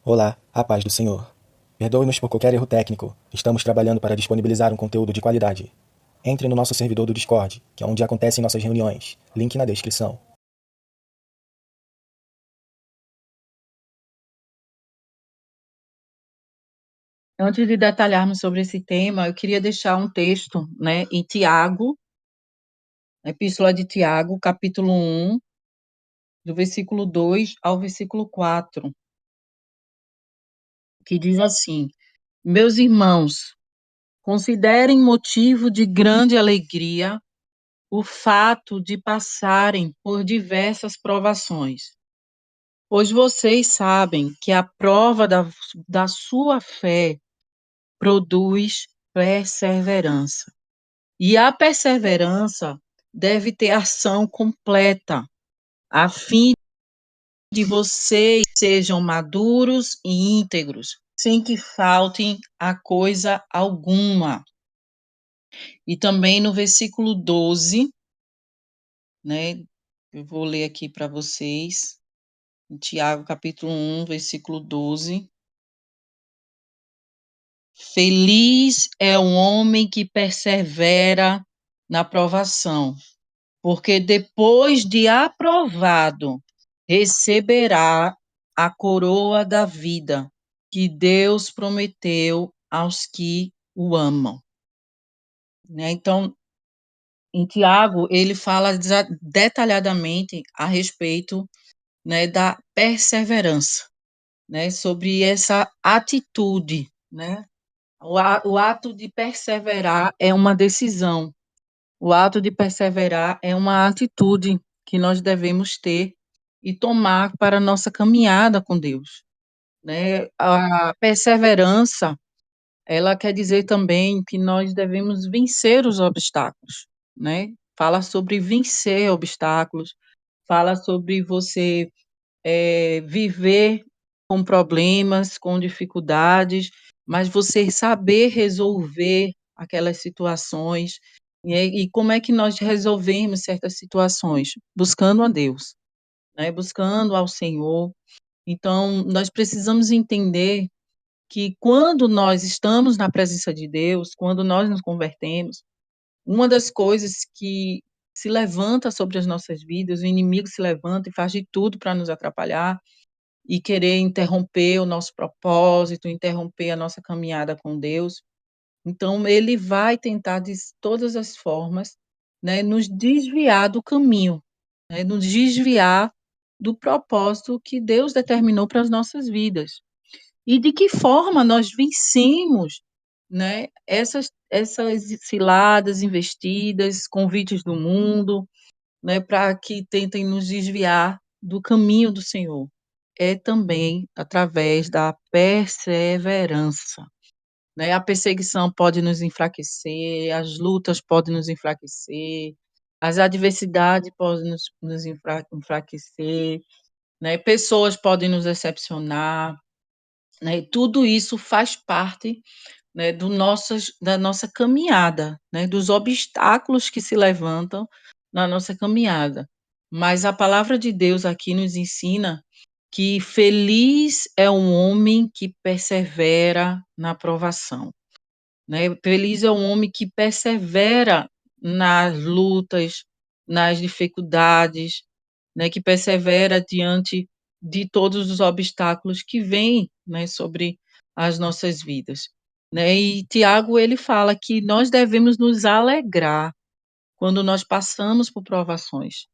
Olá, a paz do Senhor. Perdoe-nos por qualquer erro técnico. Estamos trabalhando para disponibilizar um conteúdo de qualidade. Entre no nosso servidor do Discord, que é onde acontecem nossas reuniões. Link na descrição. Antes de detalharmos sobre esse tema, eu queria deixar um texto, né, em Tiago, Epístola de Tiago, capítulo 1, do versículo 2 ao versículo 4, que diz assim: Meus irmãos, considerem motivo de grande alegria o fato de passarem por diversas provações, pois vocês sabem que a prova da sua fé produz perseverança. E a perseverança deve ter ação completa, a fim de vocês sejam maduros e íntegros, sem que faltem a coisa alguma. E também no versículo 12, né? Eu vou ler aqui para vocês, em Tiago, capítulo 1, versículo 12. Feliz é o homem que persevera na provação, porque depois de aprovado, receberá a coroa da vida que Deus prometeu aos que o amam. Né? Então, em Tiago, ele fala detalhadamente a respeito, né, da perseverança, né, sobre essa atitude, né? O ato de perseverar é uma decisão. O ato de perseverar é uma atitude que nós devemos ter e tomar para a nossa caminhada com Deus, né? A perseverança, ela quer dizer também que nós devemos vencer os obstáculos, né? Fala sobre vencer obstáculos, fala sobre você viver com problemas, com dificuldades, mas você saber resolver aquelas situações. E como é que nós resolvemos certas situações? Buscando a Deus, né? Buscando ao Senhor. Então, nós precisamos entender que quando nós estamos na presença de Deus, quando nós nos convertemos, uma das coisas que se levanta sobre as nossas vidas, o inimigo se levanta e faz de tudo para nos atrapalhar, e querer interromper o nosso propósito, interromper a nossa caminhada com Deus. Então, ele vai tentar de todas as formas, né, nos desviar do caminho, né, nos desviar do propósito que Deus determinou para as nossas vidas. E de que forma nós vencemos, né, essas ciladas, investidas, convites do mundo, né, para que tentem nos desviar do caminho do Senhor. É também através da perseverança, né? A perseguição pode nos enfraquecer, as lutas podem nos enfraquecer, as adversidades podem nos enfraquecer, né? Pessoas podem nos decepcionar, né? E tudo isso faz parte, né, da nossa caminhada, né, dos obstáculos que se levantam na nossa caminhada. Mas a palavra de Deus aqui nos ensina que feliz é um homem que persevera na provação, né? Feliz é um homem que persevera nas lutas, nas dificuldades, né, que persevera diante de todos os obstáculos que vêm, né, sobre as nossas vidas, né. E Tiago, ele fala que nós devemos nos alegrar quando nós passamos por provações.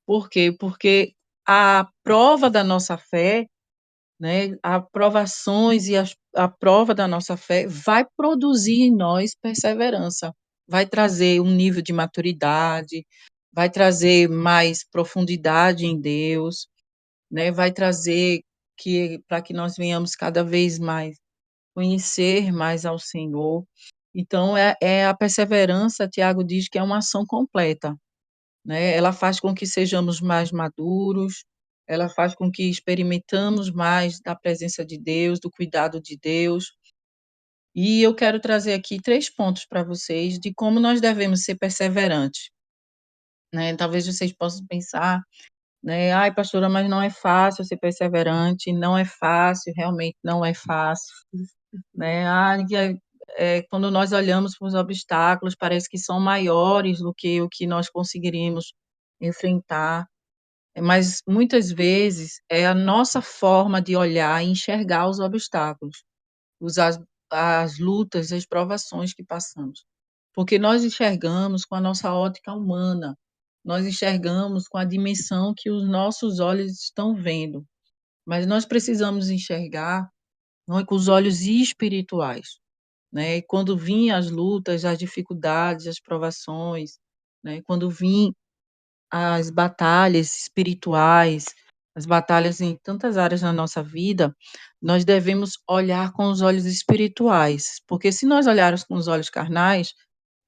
Por quê? Porque a prova da nossa fé, né, a provações e a prova da nossa fé vai produzir em nós perseverança, vai trazer um nível de maturidade, vai trazer mais profundidade em Deus, né, vai trazer que para que nós venhamos cada vez mais conhecer mais ao Senhor. Então é a perseverança, Tiago diz que é uma ação completa, né, ela faz com que sejamos mais maduros, ela faz com que experimentamos mais da presença de Deus, do cuidado de Deus. E eu quero trazer aqui 3 pontos para vocês de como nós devemos ser perseverantes, né. Talvez vocês possam pensar né? Ai, pastora, mas não é fácil ser perseverante, não é fácil, realmente não é fácil, né? Quando nós olhamos para os obstáculos, parece que são maiores do que o que nós conseguiríamos enfrentar, mas muitas vezes é a nossa forma de olhar e enxergar os obstáculos, as, as lutas, as provações que passamos. Porque nós enxergamos com a nossa ótica humana, nós enxergamos com a dimensão que os nossos olhos estão vendo, mas nós precisamos enxergar não é, com os olhos espirituais, né? E quando vinham as lutas, as dificuldades, as provações, né? Quando vinham as batalhas espirituais, as batalhas em tantas áreas na nossa vida, nós devemos olhar com os olhos espirituais, porque se nós olharmos com os olhos carnais,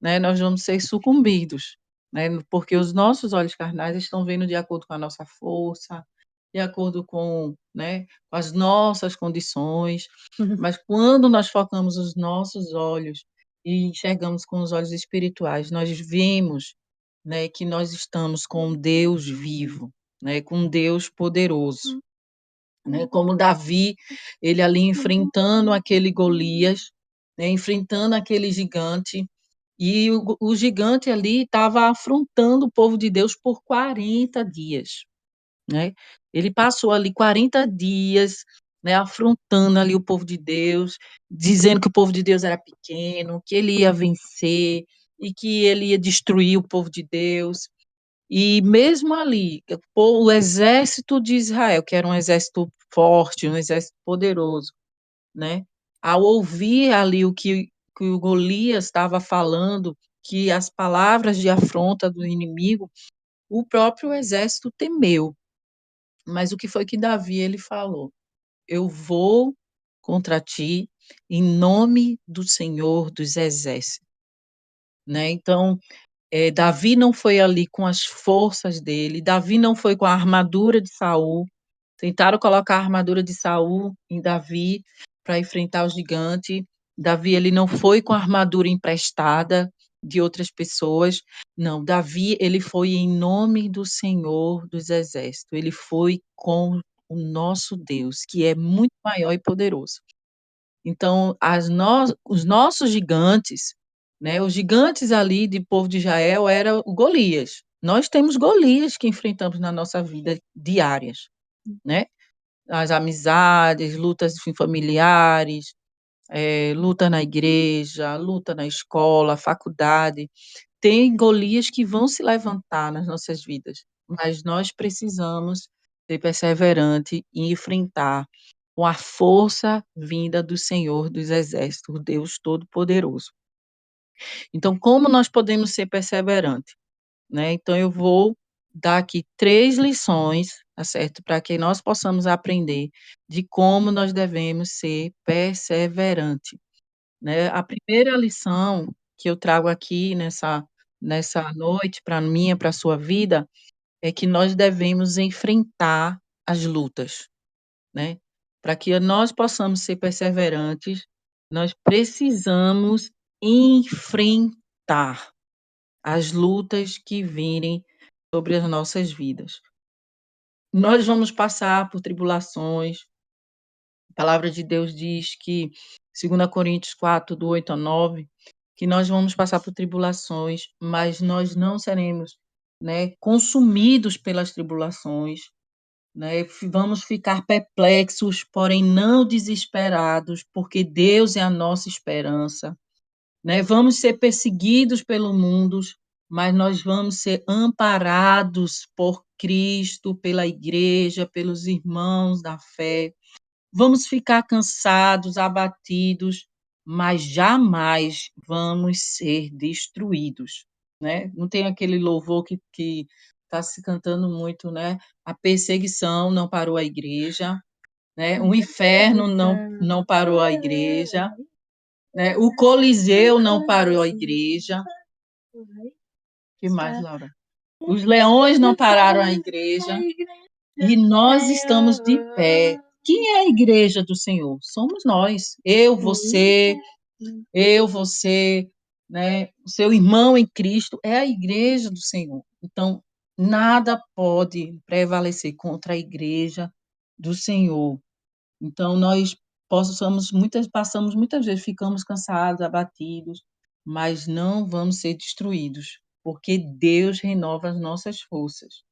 né, nós vamos ser sucumbidos, né, porque os nossos olhos carnais estão vendo de acordo com a nossa força, de acordo com, né, com as nossas condições, mas quando nós focamos os nossos olhos e enxergamos com os olhos espirituais, nós vemos, né, que nós estamos com um Deus vivo, né, com um Deus poderoso, né, como Davi, ele ali enfrentando aquele Golias, né, enfrentando aquele gigante, e o gigante ali estava afrontando o povo de Deus por 40 dias, né? Ele passou ali 40 dias, né, afrontando ali o povo de Deus, dizendo que o povo de Deus era pequeno, que ele ia vencer e que ele ia destruir o povo de Deus. E mesmo ali, o exército de Israel, que era um exército forte, um exército poderoso, né? Ao ouvir ali que o Golias estava falando, que as palavras de afronta do inimigo, o próprio exército temeu. Mas o que foi que Davi ele falou? Eu vou contra ti em nome do Senhor dos Exércitos, né? Então, Davi não foi ali com as forças dele, Davi não foi com a armadura de Saul. Tentaram colocar a armadura de Saul em Davi para enfrentar o gigante. Davi ele não foi com a armadura emprestada de outras pessoas. Não, Davi ele foi em nome do Senhor dos Exércitos. Ele foi com o nosso Deus, que é muito maior e poderoso. Então, os nossos gigantes, né, os gigantes ali de povo de Israel era o Golias. Nós temos Golias que enfrentamos na nossa vida diárias, né? As amizades, lutas familiares, luta na igreja, luta na escola, faculdade. Tem Golias que vão se levantar nas nossas vidas, mas nós precisamos ser perseverante e enfrentar com a força vinda do Senhor dos Exércitos, o Deus Todo-Poderoso. Então, como nós podemos ser perseverantes? Né? Então, eu vou dar aqui 3 lições, tá certo? Para que nós possamos aprender de como nós devemos ser perseverante, né? A primeira lição que eu trago aqui nessa noite para minha, para a sua vida, é que nós devemos enfrentar as lutas, né? Para que nós possamos ser perseverantes, nós precisamos enfrentar as lutas que virem sobre as nossas vidas. Nós vamos passar por tribulações. A palavra de Deus diz que, 2 Coríntios 4, do 8 ao 9, que nós vamos passar por tribulações, mas nós não seremos, né, consumidos pelas tribulações, né? Vamos ficar perplexos, porém não desesperados, porque Deus é a nossa esperança, né? Vamos ser perseguidos pelo mundo, mas nós vamos ser amparados por Cristo, pela igreja, pelos irmãos da fé. Vamos ficar cansados, abatidos, mas jamais vamos ser destruídos, né? Não tem aquele louvor que está se cantando muito, né? A perseguição não parou a igreja, né? O inferno não parou a igreja, né? O Coliseu não parou a igreja. O que mais, Laura? Os leões não pararam a igreja. E nós estamos de pé. Quem é a igreja do Senhor? Somos nós. Eu, você, né? O seu irmão em Cristo é a igreja do Senhor. Então, nada pode prevalecer contra a igreja do Senhor. Então, nós passamos muitas vezes, ficamos cansados, abatidos, mas não vamos ser destruídos, porque Deus renova as nossas forças,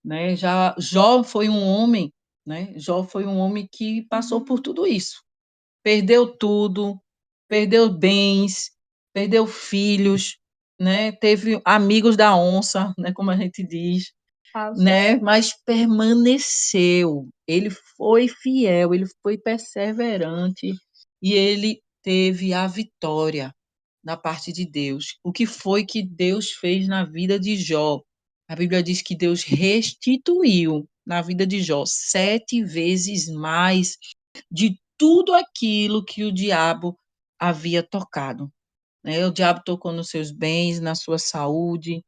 né? Já Jó foi um homem, né? Jó foi um homem que passou por tudo isso. Perdeu tudo, perdeu bens, perdeu filhos, né? Teve amigos da onça, né? Como a gente diz, né? Mas permaneceu. Ele foi fiel, ele foi perseverante e ele teve a vitória da parte de Deus. O que foi que Deus fez na vida de Jó? A Bíblia diz que Deus restituiu na vida de Jó 7 vezes mais de tudo aquilo que o diabo havia tocado, né? O diabo tocou nos seus bens, na sua saúde,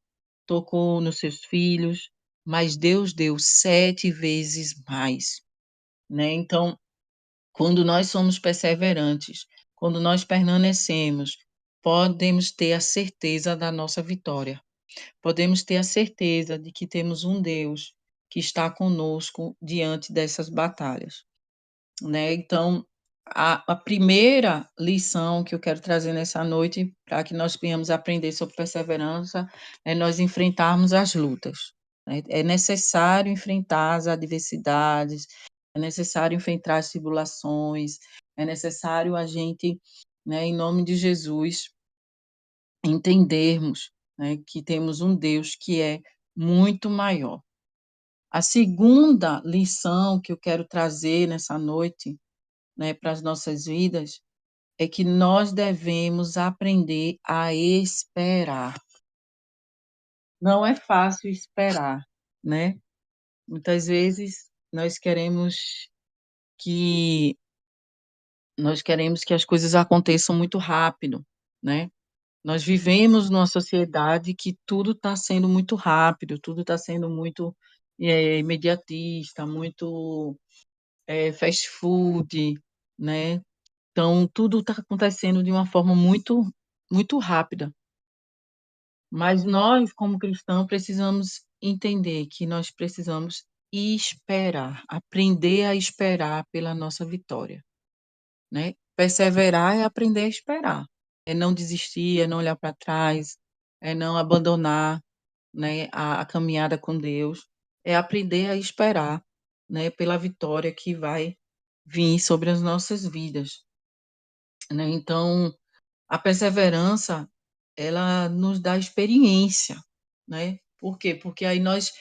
tocou nos seus filhos, mas Deus deu 7 vezes mais, né? Então, quando nós somos perseverantes, quando nós permanecemos, podemos ter a certeza da nossa vitória. Podemos ter a certeza de que temos um Deus que está conosco diante dessas batalhas, né? Então, a primeira lição que eu quero trazer nessa noite, para que nós venhamos aprender sobre perseverança, é nós enfrentarmos as lutas, né? É necessário enfrentar as adversidades, é necessário enfrentar as tribulações, é necessário a gente, né, em nome de Jesus, entendermos, né, que temos um Deus que é muito maior. A segunda lição que eu quero trazer nessa noite, né, para as nossas vidas, é que nós devemos aprender a esperar. Não é fácil esperar, né? Muitas vezes que nós queremos que as coisas aconteçam muito rápido, né? Nós vivemos numa sociedade que tudo está sendo muito rápido, tudo está sendo muito imediatista, muito fast food, né? Então, tudo está acontecendo de uma forma muito, muito rápida. Mas nós, como cristãos, precisamos entender que nós precisamos esperar, aprender a esperar pela nossa vitória, né? Perseverar é aprender a esperar, é não desistir, é não olhar para trás, é não abandonar, né, a caminhada com Deus, é aprender a esperar, né, pela vitória que vai vir sobre as nossas vidas, né? Então, a perseverança, ela nos dá experiência, né? Por quê? Porque aí nós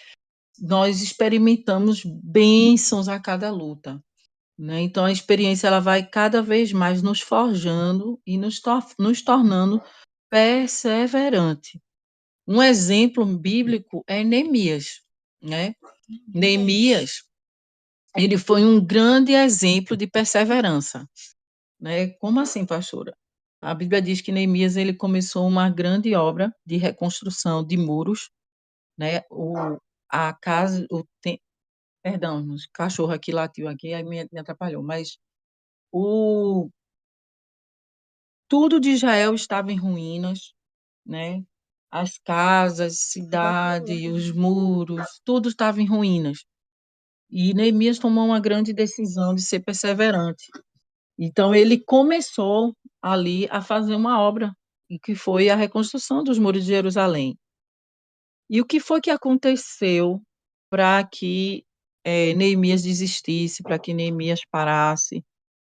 experimentamos bênçãos a cada luta, né? Então a experiência ela vai cada vez mais nos forjando e nos tornando perseverante. Um exemplo bíblico é Neemias, né? Neemias, ele foi um grande exemplo de perseverança, né? Como assim, pastora? A Bíblia diz que Neemias ele começou uma grande obra de reconstrução de muros, né? A casa, perdão, os cachorro aqui latiu aqui, aí me atrapalhou, mas o tudo de Israel estava em ruínas, né? As casas, cidade, os muros, tudo estava em ruínas. E Neemias tomou uma grande decisão de ser perseverante. Então ele começou ali a fazer uma obra, e que foi a reconstrução dos muros de Jerusalém. E o que foi que aconteceu para que Neemias desistisse, para que Neemias parasse,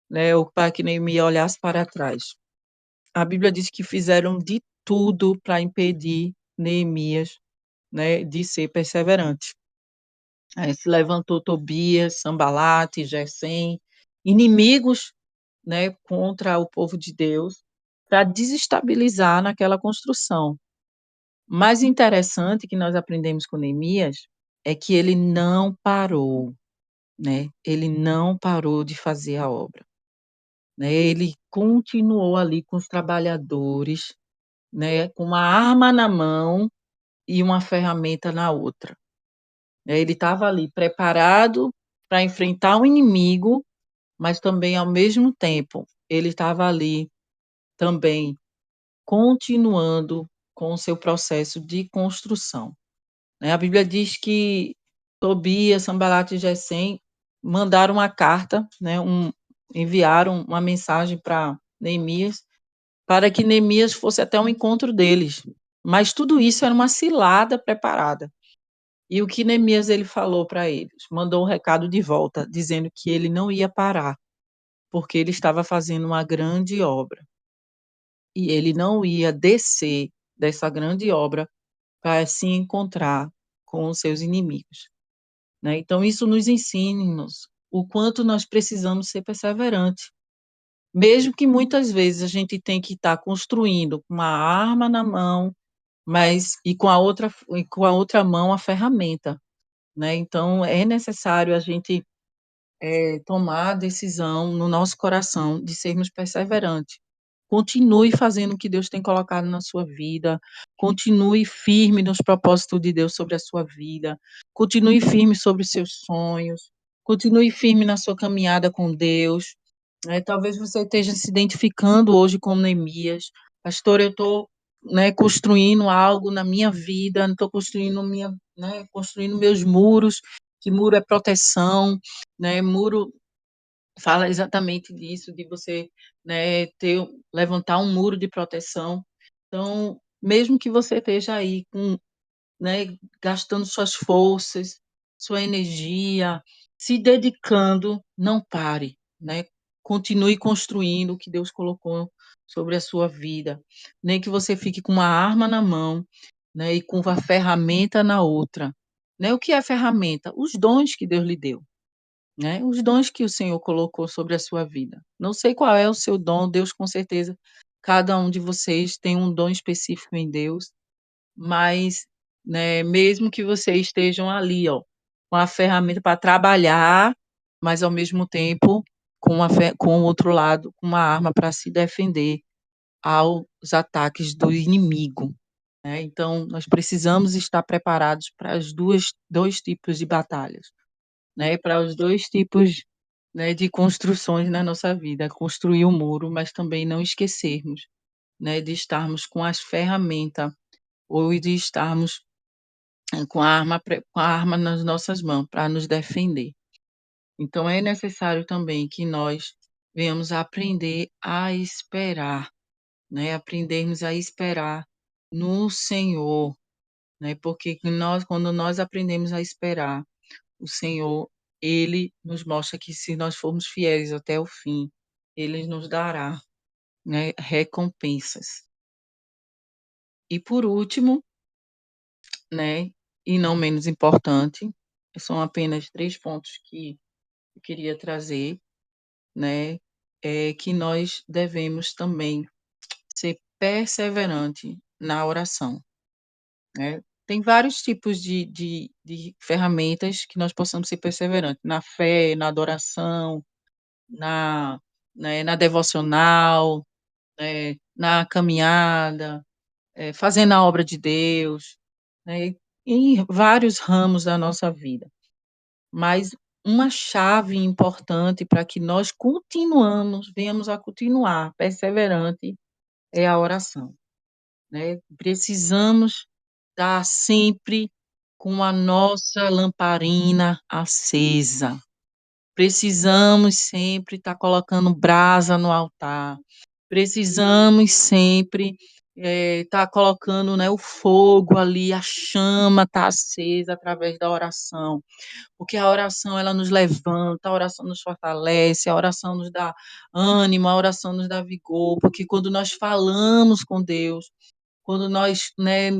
né, ou para que Neemias olhasse para trás? A Bíblia diz que fizeram de tudo para impedir Neemias, né, de ser perseverante. Aí se levantou Tobias, Sanbalate, Gesem, inimigos, né, contra o povo de Deus, para desestabilizar naquela construção. Mais interessante que nós aprendemos com Neemias é que ele não parou, né? Ele não parou de fazer a obra, né? Ele continuou ali com os trabalhadores, né? Com uma arma na mão e uma ferramenta na outra, né? Ele estava ali preparado para enfrentar o inimigo, mas também ao mesmo tempo ele estava ali também continuando com o seu processo de construção. né? A Bíblia diz que Tobias, Sanbalate e Gesem mandaram uma carta, né, enviaram uma mensagem para Neemias, para que Neemias fosse até o encontro deles. Mas tudo isso era uma cilada preparada. E o que Neemias ele falou para eles? Mandou um recado de volta, dizendo que ele não ia parar, porque ele estava fazendo uma grande obra. E ele não ia descer dessa grande obra para se encontrar com os seus inimigos, né? Então isso nos ensina o quanto nós precisamos ser perseverantes, mesmo que muitas vezes a gente tem que estar construindo com uma arma na mão, mas e com a outra mão a ferramenta, né? Então é necessário a gente tomar a decisão no nosso coração de sermos perseverantes. Continue fazendo o que Deus tem colocado na sua vida, continue firme nos propósitos de Deus sobre a sua vida, continue firme sobre os seus sonhos, continue firme na sua caminhada com Deus. Talvez você esteja se identificando hoje com Neemias. Pastor, eu estou, né, construindo algo na minha vida, estou construindo construindo meus muros, que muro é proteção, né? Muro fala exatamente disso, de você, né, levantar um muro de proteção. Então, mesmo que você esteja aí com, né, gastando suas forças, sua energia, se dedicando, não pare, né? Continue construindo o que Deus colocou sobre a sua vida. Nem que você fique com uma arma na mão, né, e com a ferramenta na outra. Né? O que é ferramenta? Os dons que Deus lhe deu, né? Os dons que o Senhor colocou sobre a sua vida. Não sei qual é o seu dom, Deus com certeza, cada um de vocês tem um dom específico em Deus, mas, né, mesmo que vocês estejam ali, ó, com a ferramenta para trabalhar, mas ao mesmo tempo com o outro lado, com uma arma para se defender aos ataques do inimigo, né? Então, nós precisamos estar preparados para as dois tipos de batalhas, né, para os dois tipos, né, de construções na nossa vida, construir o muro, mas também não esquecermos, né, de estarmos com as ferramentas ou de estarmos com a arma nas nossas mãos para nos defender. Então é necessário também que nós venhamos a aprender a esperar, né, aprendermos a esperar no Senhor, né, porque quando nós aprendemos a esperar o Senhor, ele nos mostra que se nós formos fiéis até o fim, ele nos dará, né, recompensas. E por último, né, e não menos importante, são apenas 3 pontos que eu queria trazer, né, é que nós devemos também ser perseverante na oração, né. Tem vários tipos de ferramentas que nós possamos ser perseverantes, na fé, na adoração, na, né, na devocional, na caminhada, fazendo a obra de Deus, né, em vários ramos da nossa vida. Mas uma chave importante para que nós venhamos a continuar perseverante é a oração, né. Precisamos estar sempre com a nossa lamparina acesa. Precisamos sempre estar colocando brasa no altar, precisamos sempre, estar colocando, né, o fogo ali, a chama está acesa através da oração, porque a oração ela nos levanta, a oração nos fortalece, a oração nos dá ânimo, a oração nos dá vigor, porque quando nós falamos com Deus, quando nós, né,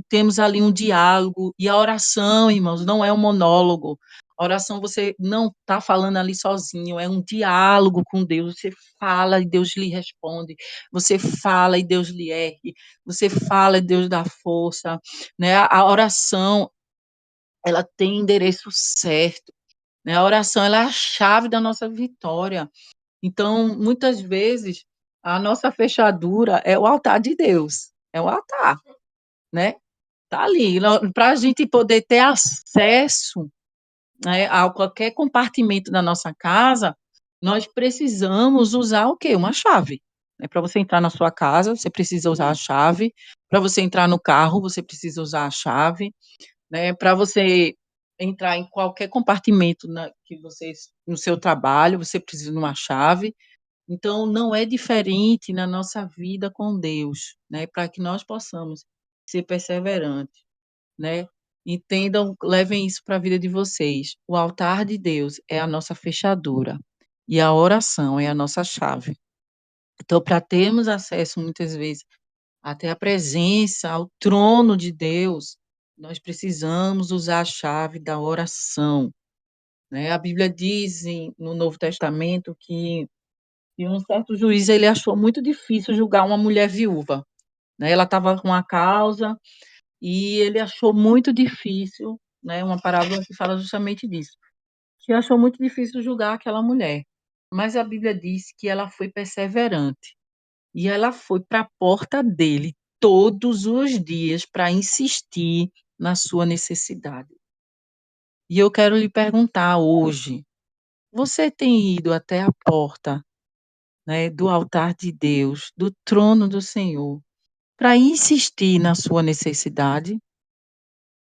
temos ali um diálogo, e a oração, irmãos, não é um monólogo. A oração você não está falando ali sozinho, é um diálogo com Deus. Você fala e Deus lhe responde. Você fala e Deus lhe ergue. Você fala e Deus dá força, né? A oração, ela tem endereço certo, né? A oração, ela é a chave da nossa vitória. Então, muitas vezes, a nossa fechadura é o altar de Deus, é o altar, né, tá ali, para a gente poder ter acesso, né, a qualquer compartimento da nossa casa, nós precisamos usar o quê? Uma chave, né, para você entrar na sua casa, você precisa usar a chave, para você entrar no carro, você precisa usar a chave, né, para você entrar em qualquer compartimento que você, no seu trabalho, você precisa de uma chave. Então, não é diferente na nossa vida com Deus, né, para que nós possamos ser perseverantes, né. Entendam, levem isso para a vida de vocês. O altar de Deus é a nossa fechadura e a oração é a nossa chave. Então, para termos acesso, muitas vezes, até a presença, ao trono de Deus, nós precisamos usar a chave da oração, né. A Bíblia diz no Novo Testamento que um certo juiz, ele achou muito difícil julgar uma mulher viúva, né, ela estava com uma causa e ele achou muito difícil, né, uma parábola que fala justamente disso, que achou muito difícil julgar aquela mulher. Mas a Bíblia diz que ela foi perseverante. E ela foi para a porta dele todos os dias para insistir na sua necessidade. E eu quero lhe perguntar hoje, você tem ido até a porta, né, do altar de Deus, do trono do Senhor, para insistir na sua necessidade?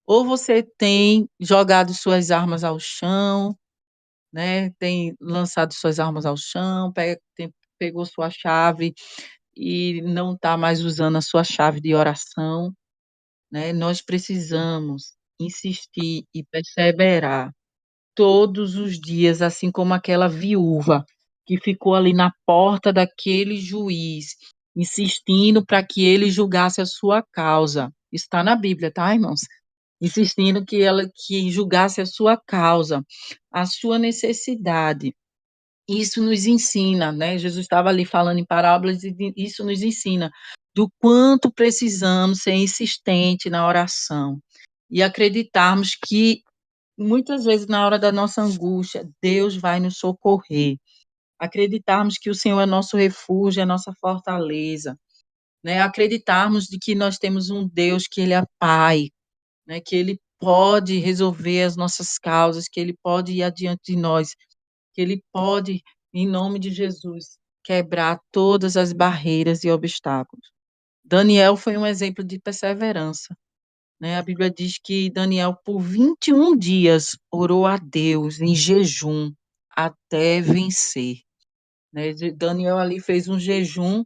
Ou você tem jogado suas armas ao chão, né, tem lançado suas armas ao chão, pegou sua chave e não está mais usando a sua chave de oração? Né, nós precisamos insistir e perseverar todos os dias, assim como aquela viúva que ficou ali na porta daquele juiz, insistindo para que ele julgasse a sua causa. Está na Bíblia, tá, irmãos? Insistindo que julgasse a sua causa, a sua necessidade. Isso nos ensina, né, Jesus estava ali falando em parábolas e isso nos ensina do quanto precisamos ser insistente na oração e acreditarmos que muitas vezes na hora da nossa angústia, Deus vai nos socorrer. Acreditarmos que o Senhor é nosso refúgio, é nossa fortaleza, né, acreditarmos de que nós temos um Deus que ele é Pai, né, que ele pode resolver as nossas causas, que ele pode ir adiante de nós, que ele pode, em nome de Jesus, quebrar todas as barreiras e obstáculos. Daniel foi um exemplo de perseverança, né, a Bíblia diz que Daniel, por 21 dias, orou a Deus em jejum até vencer, né. Daniel ali fez um jejum,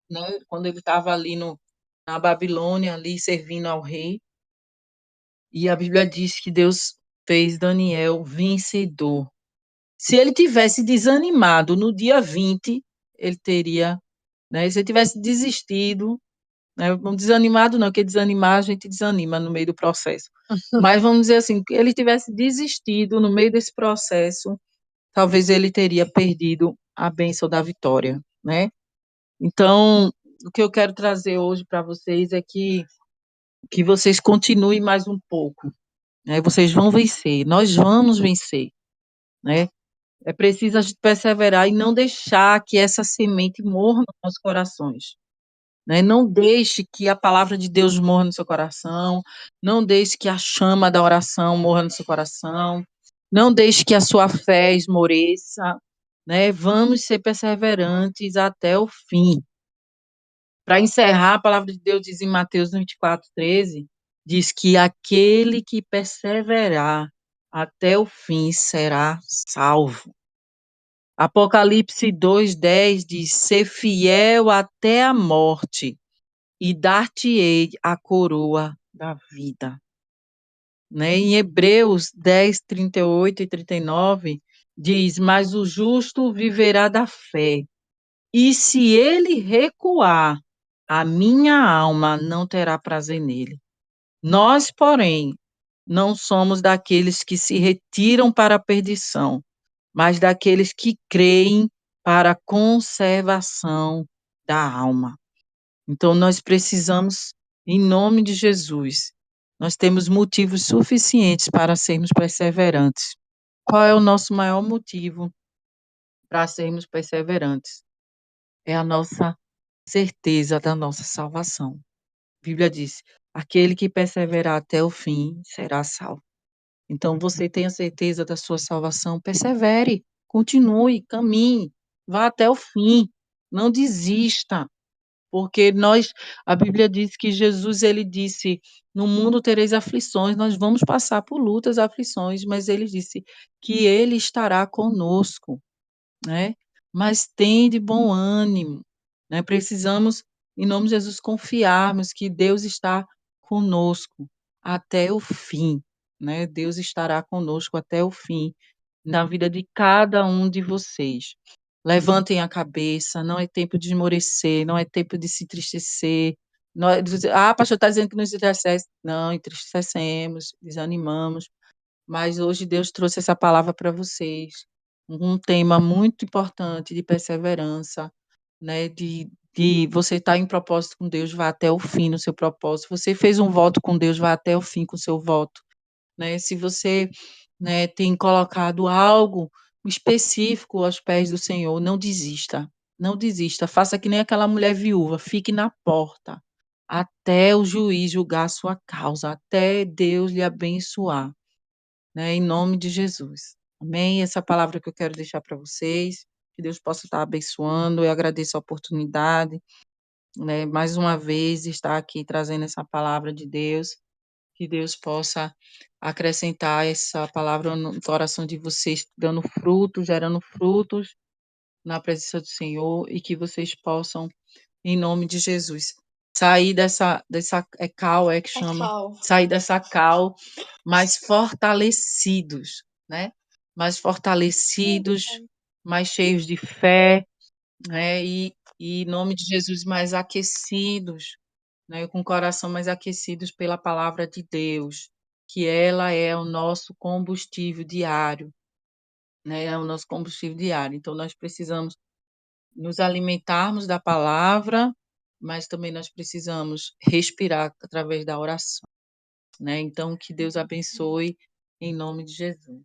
né, quando ele estava ali na Babilônia, ali servindo ao rei, e a Bíblia diz que Deus fez Daniel vencedor. Se ele tivesse desanimado no dia 20, ele teria, né, se ele tivesse desistido, né, não desanimado não, porque desanimar a gente desanima no meio do processo. Mas vamos dizer assim, que ele tivesse desistido no meio desse processo, talvez ele teria perdido a bênção da vitória, né. Então, o que eu quero trazer hoje para vocês é que vocês continuem mais um pouco, né, vocês vão vencer, nós vamos vencer, né. É preciso a gente perseverar e não deixar que essa semente morra nos nossos corações, né. Não deixe que a palavra de Deus morra no seu coração, não deixe que a chama da oração morra no seu coração, não deixe que a sua fé esmoreça, né. Vamos ser perseverantes até o fim. Para encerrar, a palavra de Deus diz em Mateus 24:13, diz que aquele que perseverar até o fim será salvo. Apocalipse 2:10 diz: "Ser fiel até a morte, e dar-te-ei a coroa da vida", né. Em Hebreus 10:38 e 39 diz: "Mas o justo viverá da fé, e se ele recuar, a minha alma não terá prazer nele. Nós, porém, não somos daqueles que se retiram para a perdição, mas daqueles que creem para a conservação da alma." Então nós precisamos, em nome de Jesus, nós temos motivos suficientes para sermos perseverantes. Qual é o nosso maior motivo para sermos perseverantes? É a nossa certeza da nossa salvação. A Bíblia diz: "Aquele que perseverar até o fim será salvo." Então você tenha certeza da sua salvação, persevere, continue, caminhe, vá até o fim, não desista, porque a Bíblia diz que Jesus, ele disse: "No mundo tereis aflições", nós vamos passar por lutas, aflições, mas ele disse que ele estará conosco, né. Mas tende bom ânimo, né, precisamos, em nome de Jesus, confiarmos que Deus está conosco até o fim, né, Deus estará conosco até o fim, na vida de cada um de vocês. Levantem a cabeça, não é tempo de esmorecer, não é tempo de se entristecer, não é dizer: "Ah, pastor está dizendo que nos entristece", não, entristecemos, desanimamos, mas hoje Deus trouxe essa palavra para vocês, um tema muito importante de perseverança, né, de você estar em propósito com Deus, vá até o fim no seu propósito. Você fez um voto com Deus, vá até o fim com o seu voto, né. Se você, né, tem colocado algo específico aos pés do Senhor, não desista, não desista, faça que nem aquela mulher viúva, fique na porta, até o juiz julgar a sua causa, até Deus lhe abençoar, né, em nome de Jesus. Amém? Essa é a palavra que eu quero deixar para vocês, que Deus possa estar abençoando. Eu agradeço a oportunidade, né, mais uma vez estar aqui trazendo essa palavra de Deus, que Deus possa acrescentar essa palavra no coração de vocês, dando frutos, gerando frutos na presença do Senhor, e que vocês possam, em nome de Jesus, sair dessa cal, é que chama? Sair dessa cal mais fortalecidos, né, mais fortalecidos, mais cheios de fé, né, e em nome de Jesus, mais aquecidos, né, com o coração mais aquecidos pela palavra de Deus, que ela é o nosso combustível diário, né, é o nosso combustível diário. Então nós precisamos nos alimentarmos da palavra, mas também nós precisamos respirar através da oração, né. Então que Deus abençoe, em nome de Jesus.